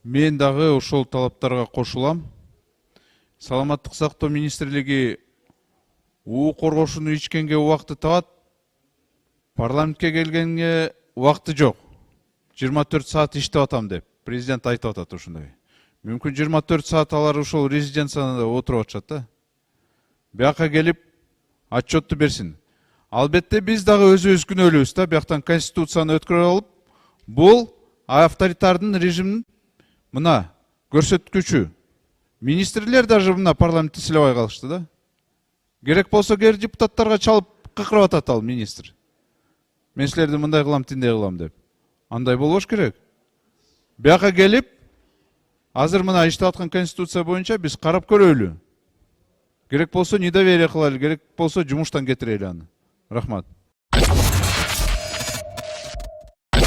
Мен дагы ошол талаптарга кошулам. Саламаттык сактоо министрлиги уу коргошуну ичкенге убакты табат. Парламентке келгенге убакты жок. 24 саат иштеп атам деп президент айтып атат ушундай. Мүмкүн 24 саат алар ушул резиденцияда отуруп атышат да. Бияка келип отчетту берсин. Албетте биз дагы өзүбүз күнөөлүүбүз да, бияктан конституцияны өткөрүп алып, бул авторитардын режимин мына көрсөткүчү. Министрлер даже мына парламентте сыйлабай калышты да. Керек болсо кээ депутаттарга чалып кыкырып атат ал министр. Мен силерди мындай кылам, тиндей кылам деп. Андай болбош керек. Бияка келип, азыр мына иштеп аткан конституция боюнча биз карап көрөлү. Керек болсо недоверие кылайлы, керек болсо жумуштан кетирели аны. Рахмат.